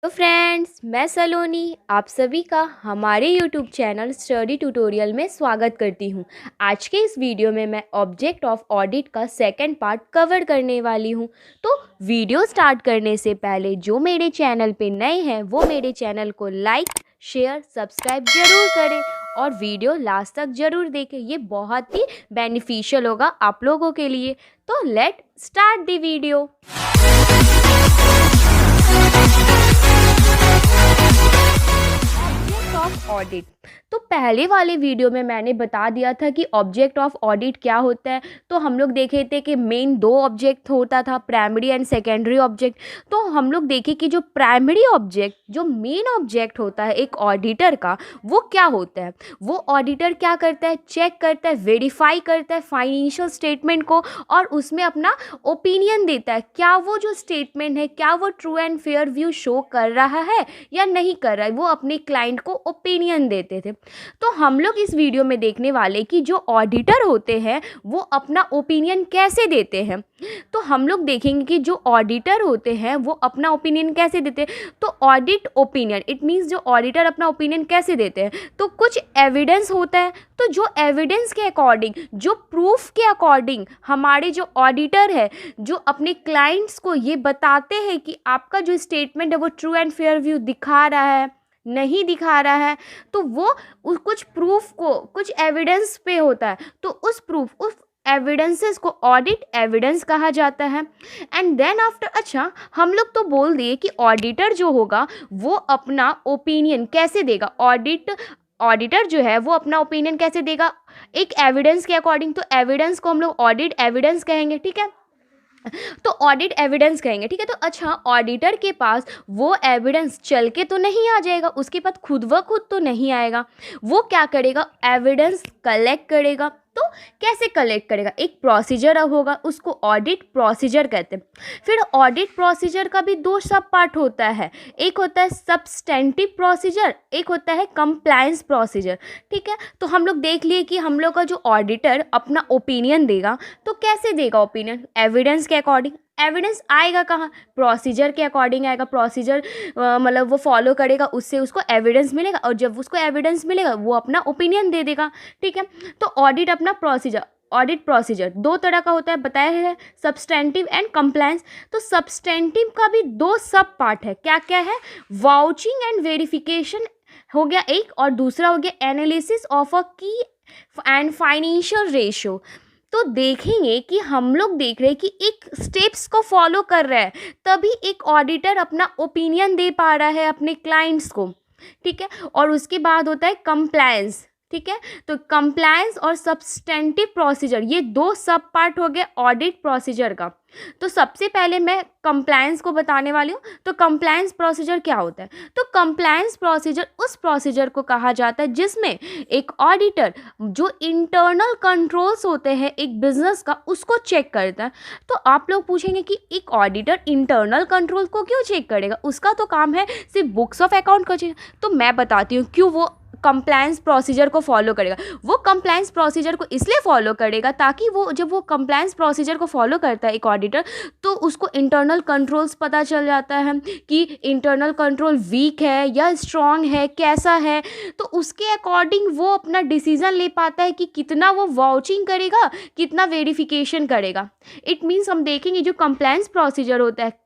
तो फ्रेंड्स, मैं सलोनी आप सभी का हमारे यूट्यूब चैनल स्टडी ट्यूटोरियल में स्वागत करती हूं। आज के इस वीडियो में मैं ऑब्जेक्ट ऑफ ऑडिट का सेकंड पार्ट कवर करने वाली हूं। तो वीडियो स्टार्ट करने से पहले जो मेरे चैनल पे नए हैं वो मेरे चैनल को लाइक, शेयर, सब्सक्राइब जरूर करें और वीडियो लास्ट तक जरूर देखें। ये बहुत ही बेनिफिशियल होगा आप लोगों के लिए। तो let start the video. Of audit. तो पहले वाले वीडियो में मैंने बता दिया था कि ऑब्जेक्ट ऑफ ऑडिट क्या होता है। तो हम लोग देखे थे कि मेन दो ऑब्जेक्ट होता था, प्राइमरी एंड सेकेंडरी ऑब्जेक्ट। तो हम लोग देखे कि जो प्राइमरी ऑब्जेक्ट, जो मेन ऑब्जेक्ट होता है एक ऑडिटर का, वो क्या होता है। वो ऑडिटर क्या करता है, चेक करता है, वेरीफाई करता है फाइनेंशियल स्टेटमेंट को और उसमें अपना ओपिनियन देता है क्या वो जो स्टेटमेंट है क्या वो true and fair view show कर रहा है या नहीं कर रहा है। वो अपने क्लाइंट को ओपिनियन देते थे। तो हम लोग इस वीडियो में देखने वाले कि जो ऑडिटर होते हैं वो अपना ओपिनियन कैसे देते हैं। तो हम लोग देखेंगे कि जो ऑडिटर होते हैं वो अपना ओपिनियन कैसे देते हैं। तो ऑडिट ओपिनियन इट मीन्स जो ऑडिटर अपना ओपिनियन कैसे देते हैं, तो कुछ एविडेंस होता है। तो जो एविडेंस के अकॉर्डिंग, जो प्रूफ के अकॉर्डिंग हमारे जो ऑडिटर है जो अपने क्लाइंट्स को ये बताते हैं कि आपका जो स्टेटमेंट है वो ट्रू एंड फेयर व्यू दिखा रहा है नहीं दिखा रहा है, तो वो कुछ प्रूफ को कुछ एविडेंस पे होता है। तो उस प्रूफ उस एविडेंसेस को ऑडिट एविडेंस कहा जाता है। एंड देन आफ्टर, अच्छा हम लोग तो बोल दिए कि ऑडिटर जो होगा वो अपना ओपिनियन कैसे देगा। ऑडिटर जो है वो अपना ओपिनियन कैसे देगा, एक एविडेंस के अकॉर्डिंग। तो एविडेंस को हम लोग ऑडिट एविडेंस कहेंगे, ठीक है। तो ऑडिट एविडेंस कहेंगे, ठीक है। तो अच्छा, ऑडिटर के पास वो एविडेंस चल के तो नहीं आ जाएगा, उसके पास खुद व खुद तो नहीं आएगा। वो क्या करेगा, एविडेंस कलेक्ट करेगा। तो कैसे कलेक्ट करेगा, एक प्रोसीजर होगा, उसको ऑडिट प्रोसीजर कहते हैं। फिर ऑडिट प्रोसीजर का भी दो सब पार्ट होता है, एक होता है सब्सटेंटिव प्रोसीजर, एक होता है कंप्लायंस प्रोसीजर, ठीक है। तो हम लोग देख लिए कि हम लोग का जो ऑडिटर अपना ओपिनियन देगा तो कैसे देगा ओपिनियन, एविडेंस के अकॉर्डिंग। एविडेंस आएगा कहाँ, प्रोसीजर के अकॉर्डिंग आएगा। प्रोसीजर मतलब वो फॉलो करेगा, उससे उसको एविडेंस मिलेगा और जब उसको एविडेंस मिलेगा वो अपना ओपिनियन दे देगा, ठीक है। तो ऑडिट अपना प्रोसीजर, ऑडिट प्रोसीजर दो तरह का होता है बताया है, सब्सटेंटिव एंड कंप्लायंस। तो सब्सटेंटिव का भी दो सब पार्ट है, क्या क्या है, वाउचिंग एंड वेरिफिकेशन हो गया एक, और दूसरा हो गया एनालिसिस ऑफ अ की एंड फाइनेंशियल रेशियो। तो देखेंगे कि हम लोग देख रहे हैं कि एक स्टेप्स को फॉलो कर रहा है तभी एक ऑडिटर अपना ओपिनियन दे पा रहा है अपने क्लाइंट्स को, ठीक है। और उसके बाद होता है कंप्लायंस, ठीक है। तो कंप्लायंस और सब्सटेंटिव प्रोसीजर ये दो सब पार्ट हो गए ऑडिट प्रोसीजर का। तो सबसे पहले मैं कंप्लायंस को बताने वाली हूँ। तो कंप्लायंस प्रोसीजर क्या होता है, तो कंप्लायंस प्रोसीजर उस प्रोसीजर को कहा जाता है जिसमें एक ऑडिटर जो इंटरनल कंट्रोल्स होते हैं एक बिजनेस का उसको चेक करता है। तो आप लोग पूछेंगे कि एक ऑडिटर इंटरनल कंट्रोल को क्यों चेक करेगा, उसका तो काम है सिर्फ बुक्स ऑफ अकाउंट को चेक। तो मैं बताती हूँ क्यों वो कंप्लायंस प्रोसीजर को फॉलो करेगा। वो कंप्लायंस प्रोसीजर को इसलिए फॉलो करेगा ताकि वो जब वो कंप्लायंस प्रोसीजर को फॉलो करता है एक ऑडिटर तो उसको इंटरनल कंट्रोल्स पता चल जाता है कि इंटरनल कंट्रोल वीक है या स्ट्रॉन्ग है, कैसा है। तो उसके अकॉर्डिंग वो अपना डिसीजन ले पाता है कि कितना वो वाउचिंग करेगा, कितना वेरिफिकेशन करेगा। इट मीन्स हम देखेंगे जो कंप्लायंस प्रोसीजर होता है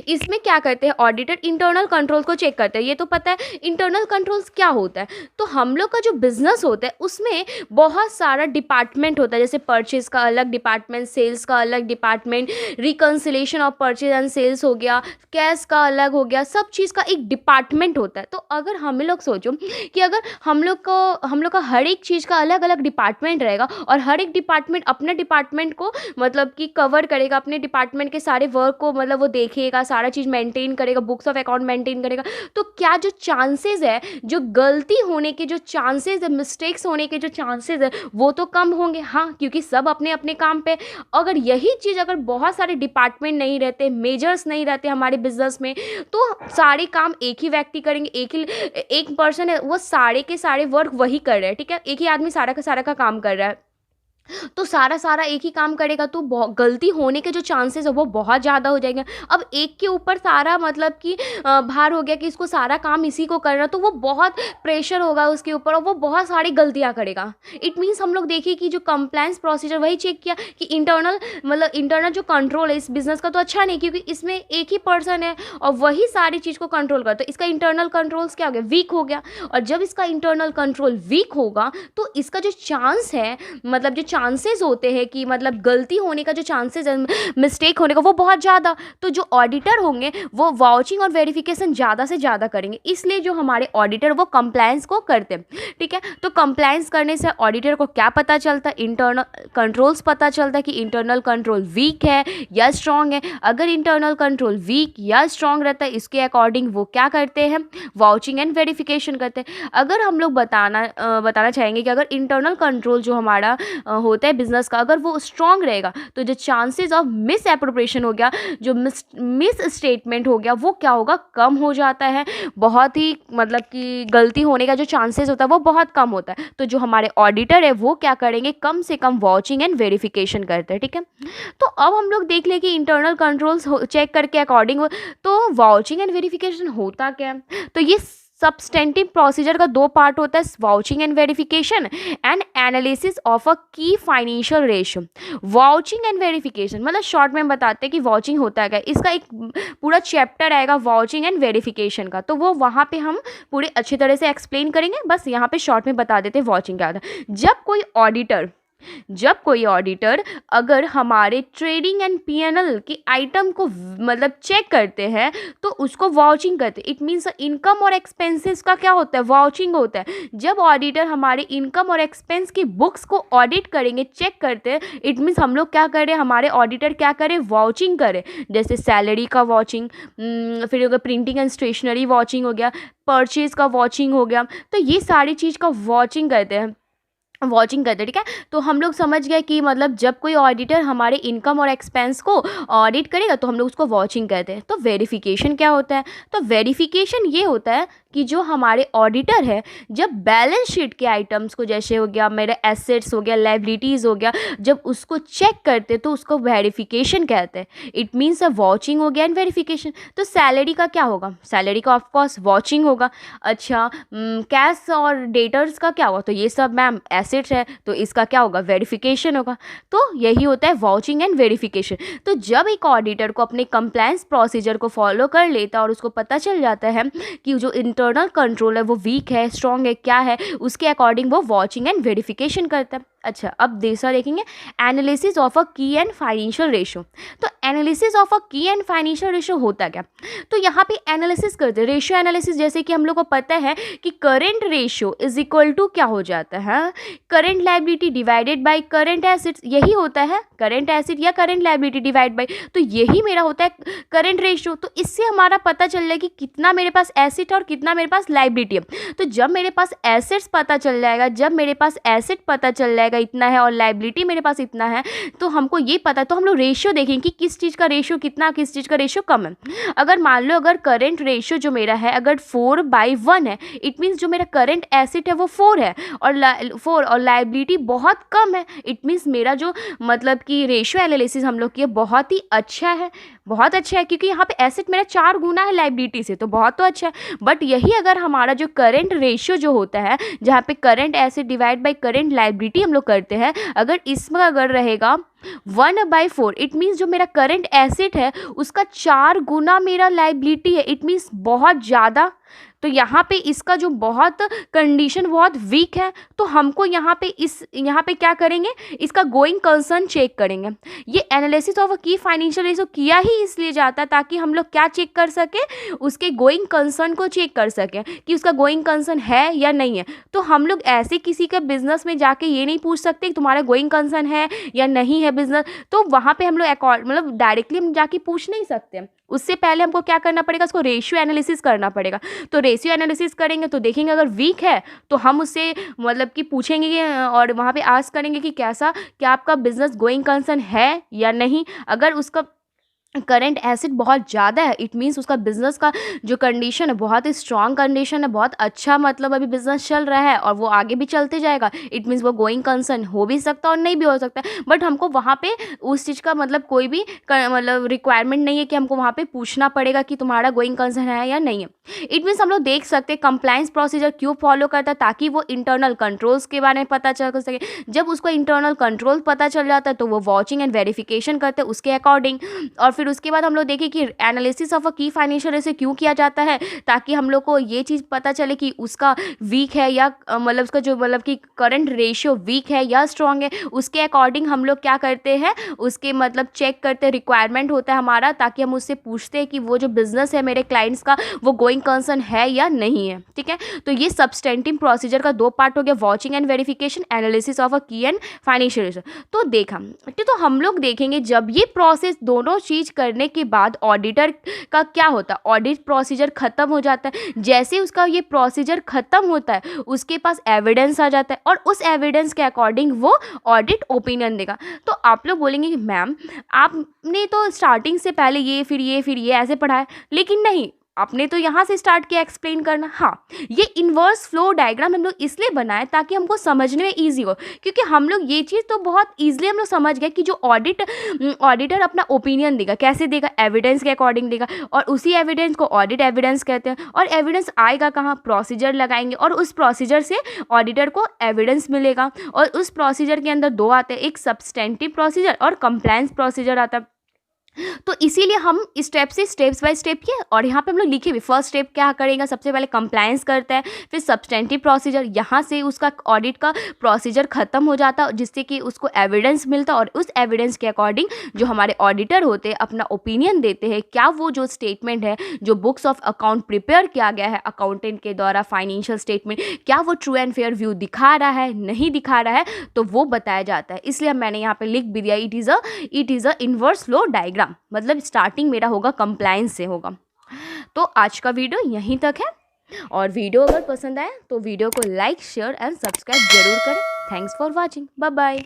इसमें क्या करते हैं, ऑडिटर इंटरनल कंट्रोल को चेक करते हैं। ये तो पता है इंटरनल कंट्रोल्स क्या होता है। तो हम लोग का जो बिजनेस होता है उसमें बहुत सारा डिपार्टमेंट होता है, जैसे परचेज का अलग डिपार्टमेंट, सेल्स का अलग department, reconciliation of purchase and sales हो गया, कैश का अलग हो गया, सब चीज़ का एक डिपार्टमेंट होता है। तो अगर हम लोग सोचो कि अगर हम लोग का हर एक चीज़ का अलग अलग डिपार्टमेंट रहेगा और हर एक डिपार्टमेंट अपने डिपार्टमेंट को मतलब कि कवर करेगा, अपने डिपार्टमेंट के सारे वर्क को मतलब वो देखेगा, सारा चीज़ मेंटेन करेगा, बुक्स ऑफ अकाउंट मेंटेन करेगा, तो क्या जो चांसेस है, जो गलती होने के जो चांसेस है, मिस्टेक्स होने के जो चांसेस है वो तो कम होंगे। हाँ, क्योंकि सब अपने अपने काम पे। अगर यही चीज़ अगर बहुत सारे डिपार्टमेंट नहीं रहते, मेजर्स नहीं रहते हमारे बिजनेस में, तो सारे काम एक ही व्यक्ति करेंगे, एक पर्सन है वो सारे के सारे वर्क वही कर रहे हैं, ठीक है। एक ही आदमी सारा का काम कर रहा है। तो सारा एक ही काम करेगा तो गलती होने के जो चांसेस है वो बहुत ज़्यादा हो जाएंगे। अब एक के ऊपर सारा मतलब कि भार हो गया कि इसको सारा काम इसी को करना, तो वो बहुत प्रेशर होगा उसके ऊपर और वो बहुत सारी गलतियाँ करेगा। इट मीन्स हम लोग देखिए कि जो कंप्लायंस प्रोसीजर वही चेक किया कि इंटरनल जो कंट्रोल है इस बिज़नेस का तो अच्छा नहीं, क्योंकि इसमें एक ही पर्सन है और वही सारी चीज़ को कंट्रोल करता है। तो इसका इंटरनल कंट्रोल्स क्या हो गया, वीक हो गया। और जब इसका इंटरनल कंट्रोल वीक होगा तो इसका जो चांस है, मतलब जो चांसेस होते हैं कि मतलब गलती होने का जो चांसेस है, मिस्टेक होने का, वो बहुत ज़्यादा। तो जो ऑडिटर होंगे वो वाउचिंग और वेरिफिकेशन ज़्यादा से ज़्यादा करेंगे, इसलिए जो हमारे ऑडिटर वो कंप्लायंस को करते हैं। ठीक है, तो कंप्लायंस करने से ऑडिटर को क्या पता चलता है, इंटरनल कंट्रोल्स पता चलता है कि इंटरनल कंट्रोल वीक है या स्ट्रांग है। अगर इंटरनल कंट्रोल वीक या स्ट्रांग रहता है, इसके अकॉर्डिंग वो क्या करते हैं, वाउचिंग एंड वेरिफिकेशन करते हैं। अगर हम लोग बताना चाहेंगे कि अगर इंटरनल कंट्रोल जो हमारा होता है बिजनेस का, अगर वो स्ट्रांग रहेगा तो जो चांसेस ऑफ मिस एप्रोप्रिएशन हो गया, जो मिस स्टेटमेंट हो गया, वो क्या होगा, कम हो जाता है। बहुत ही मतलब कि गलती होने का जो चांसेस होता है वो बहुत कम होता है। तो जो हमारे ऑडिटर है वो क्या करेंगे, कम से कम वॉचिंग एंड वेरिफिकेशन करते हैं। ठीक है, तो अब हम लोग देख ले कि इंटरनल कंट्रोल्स चेक करके अकॉर्डिंग तो वॉचिंग एंड वेरिफिकेशन होता क्या है। तो ये सब्सटेंटिव प्रोसीजर का दो पार्ट होता है, vouching and verification and analysis of a key financial ratio. Vouching and verification मतलब शॉर्ट में बताते हैं कि वाउचिंग होता है क्या, इसका एक पूरा चैप्टर आएगा वाउचिंग एंड वेरिफिकेशन का, तो वो वहाँ पे हम पूरे अच्छी तरह से एक्सप्लेन करेंगे। बस यहाँ पे शॉर्ट में बता देते हैं वाउचिंग क्या होता है। जब कोई ऑडिटर अगर हमारे ट्रेडिंग एंड पीएनएल के आइटम को मतलब चेक करते हैं तो उसको वाउचिंग करते हैं। इट मीन्स इनकम और एक्सपेंसेस का क्या होता है, वाउचिंग होता है। जब ऑडिटर हमारे इनकम और एक्सपेंस की बुक्स को ऑडिट करेंगे, चेक करते हैं, इट मीन्स हम लोग क्या करें, हमारे ऑडिटर क्या करें, वाउचिंग करें। जैसे सैलरी का वाउचिंग, फिर अगर प्रिंटिंग एंड स्टेशनरी वाउचिंग हो गया, परचेज का वाउचिंग हो गया, तो ये सारी चीज़ का वाउचिंग करते हैं, वॉचिंग करते हैं। ठीक है, तो हम लोग समझ गए कि मतलब जब कोई ऑडिटर हमारे इनकम और एक्सपेंस को ऑडिट करेगा तो हम लोग उसको वॉचिंग कहते हैं। तो वेरिफिकेशन क्या होता है, तो वेरिफिकेशन ये होता है कि जो हमारे ऑडिटर है जब बैलेंस शीट के आइटम्स को, जैसे हो गया मेरे एसेट्स हो गया, लाइबिलिटीज़ हो गया, जब उसको चेक करते तो उसको वेरिफिकेशन कहते हैं। इट मीन्स अ वॉचिंग हो गया एंड वेरिफिकेशन। तो सैलरी का क्या होगा, सैलरी का ऑफकोर्स वॉचिंग होगा। अच्छा, कैश और डेटर्स का क्या होगा, तो ये सब मैम एसेट्स है, तो इसका क्या होगा, वेरिफिकेशन होगा। तो यही होता है वॉचिंग एंड वेरिफिकेशन। तो जब एक ऑडिटर को अपने कंप्लायंस प्रोसीजर को फॉलो कर लेता और उसको पता चल जाता है कि जो इंटरनल कंट्रोल है वो वीक है, स्ट्रॉन्ग है, क्या है, उसके अकॉर्डिंग वो वॉचिंग एंड वेरिफिकेशन करता है। अच्छा, अब दूसरा देखेंगे एनालिसिस ऑफ अ की एंड फाइनेंशियल रेशियो। तो एनालिसिस ऑफ अ की एंड फाइनेंशियल रेशियो होता क्या, तो यहाँ पे एनालिसिस करते हैं, रेशियो एनालिसिस। जैसे कि हम लोग को पता है कि current ratio is equal to क्या हो जाता है, current liability divided by current assets, यही होता है करेंट एसेट या करेंट लायबिलिटी डिवाइड बाय, तो यही मेरा होता है करेंट रेशियो। तो इससे हमारा पता चल रहा है कि कितना मेरे पास एसेट और कितना मेरे पास लायबिलिटी है। तो जब मेरे पास एसेट्स पता चल जाएगा, जब मेरे पास एसेट पता चल जाएगा इतना है और लायबिलिटी मेरे पास इतना है, तो हमको ये पता है, तो हम लोग रेशियो देखेंगे कि किस चीज़ का रेशियो कितना, किस चीज़ का रेशियो कम है। अगर मान लो अगर करेंट रेशियो जो मेरा है अगर 4/1 है, इट मीन्स जो मेरा करेंट एसेट है वो 4 है और लायबिलिटी बहुत कम है, इट मीन्स मेरा जो मतलब कि रेशियो एनालिसिस हम लोग किए बहुत ही अच्छा है, बहुत अच्छा है, क्योंकि यहाँ पे एसेट मेरा 4 गुना है लायबिलिटी से, तो बहुत तो अच्छा है। बट यही अगर हमारा जो करेंट रेशियो जो होता है, जहाँ पे current asset divide by current liability हम लोग करते हैं, अगर इसमें अगर रहेगा 1/4, इट मीन्स जो मेरा करेंट एसेट है उसका 4 गुना मेरा लायबिलिटी है, इट मीन्स बहुत ज़्यादा। तो यहाँ पे इसका जो बहुत कंडीशन बहुत वीक है, तो हमको यहाँ पे क्या करेंगे, इसका गोइंग कंसर्न चेक करेंगे। ये analysis of a key financial ratio किया ही इसलिए जाता है ताकि हम लोग क्या चेक कर सके, उसके गोइंग कंसर्न को चेक कर सकें कि उसका गोइंग कंसर्न है या नहीं है। तो हम लोग ऐसे किसी का बिजनेस में जाके ये नहीं पूछ सकते कि तुम्हारा गोइंग कंसर्न है या नहीं है बिजनेस, तो वहाँ पे हम लोग मतलब डायरेक्टली हम जाके पूछ नहीं सकते। उससे पहले हमको क्या करना पड़ेगा, उसको रेशियो एनालिसिस करना पड़ेगा। तो रेशियो एनालिसिस करेंगे तो देखेंगे अगर वीक है तो हम उससे मतलब कि पूछेंगे कि और वहाँ पे आस्क करेंगे कि क्या आपका बिजनेस गोइंग कंसर्न है या नहीं। अगर उसका करंट एसेट बहुत ज़्यादा है, इट मीन्स उसका बिज़नेस का जो कंडीशन है बहुत ही स्ट्रॉन्ग कंडीशन है, बहुत अच्छा मतलब अभी बिज़नेस चल रहा है और वो आगे भी चलते जाएगा। इट मीन्स वो गोइंग कंसर्न हो भी सकता है और नहीं भी हो सकता है। बट हमको वहाँ पे उस चीज़ का मतलब कोई भी मतलब रिक्वायरमेंट नहीं है कि हमको वहाँ पे पूछना पड़ेगा कि तुम्हारा गोइंग कंसर्न है या नहीं है। इट मीन्स हम लोग देख सकते हैं कंप्लायंस प्रोसीजर क्यों फॉलो करता है, ताकि वो इंटरनल कंट्रोल्स के बारे में पता चल सके। जब उसको इंटरनल कंट्रोल पता चल जाता है तो वो वॉचिंग एंड वेरिफिकेशन करते हैं उसके अकॉर्डिंग। और फिर उसके बाद हम लोग देखें कि analysis of a key financial ratio क्यों किया जाता है, ताकि हम लोग को ये चीज़ पता चले कि उसका वीक है या मतलब उसका जो मतलब कि करंट रेशियो वीक है या स्ट्रॉन्ग है। उसके अकॉर्डिंग हम लोग क्या करते हैं, उसके मतलब चेक करते हैं, रिक्वायरमेंट होता है हमारा, ताकि हम उससे पूछते हैं कि वो जो बिजनेस है मेरे क्लाइंट्स का वो गोइंग कंसर्न है या नहीं है। ठीक है, तो ये सब्सटेंटिव प्रोसीजर का दो पार्ट हो गया, watching and verification, analysis of a की एंड फाइनेंशियल रेशियो। तो देखा, तो हम लोग देखेंगे जब ये प्रोसेस दोनों चीज़ करने के बाद ऑडिटर का क्या होता है, ऑडिट प्रोसीजर खत्म हो जाता है। जैसे उसका ये प्रोसीजर खत्म होता है उसके पास एविडेंस आ जाता है और उस एविडेंस के अकॉर्डिंग वो ऑडिट ओपिनियन देगा। तो आप लोग बोलेंगे कि मैम आपने तो स्टार्टिंग से पहले ये फिर ये ऐसे पढ़ा है, लेकिन नहीं, आपने तो यहाँ से स्टार्ट किया एक्सप्लेन करना। हाँ, ये इन्वर्स फ्लो डायग्राम हम लोग इसलिए बनाए ताकि हमको समझने में ईजी हो, क्योंकि हम लोग ये चीज़ तो बहुत ईजिली हम लोग समझ गए कि जो ऑडिटर अपना ओपिनियन देगा, कैसे देगा, एविडेंस के अकॉर्डिंग देगा, और उसी एविडेंस को ऑडिट एविडेंस कहते हैं। और एविडेंस आएगा कहाँ, प्रोसीजर लगाएंगे और उस प्रोसीजर से ऑडिटर को एविडेंस मिलेगा। और उस प्रोसीजर के अंदर दो आते हैं, एक सब्सटेंटिव प्रोसीजर और कंप्लायंस प्रोसीजर आता है। तो इसीलिए हम स्टेप्स बाय स्टेप किए और यहाँ पे हम लोग लिखे भी, फर्स्ट स्टेप क्या करेगा, सबसे पहले कंप्लायंस करता है, फिर सब्सटेंटिव प्रोसीजर, यहाँ से उसका ऑडिट का प्रोसीजर खत्म हो जाता है जिससे कि उसको एविडेंस मिलता और उस एविडेंस के अकॉर्डिंग जो हमारे ऑडिटर होते हैं अपना ओपिनियन देते हैं, क्या वो जो स्टेटमेंट है, जो बुक्स ऑफ अकाउंट प्रिपेयर किया गया है अकाउंटेंट के द्वारा, फाइनेंशियल स्टेटमेंट, क्या वो ट्रू एंड फेयर व्यू दिखा रहा है, नहीं दिखा रहा है, तो वो बताया जाता है। इसलिए मैंने यहाँ पे लिख भी दिया, it is a inverse flow diagram, मतलब स्टार्टिंग मेरा होगा कंप्लायंस से होगा। तो आज का वीडियो यहीं तक है, और वीडियो अगर पसंद आए तो वीडियो को लाइक, शेयर एंड सब्सक्राइब जरूर करें। Thanks for watching, bye bye.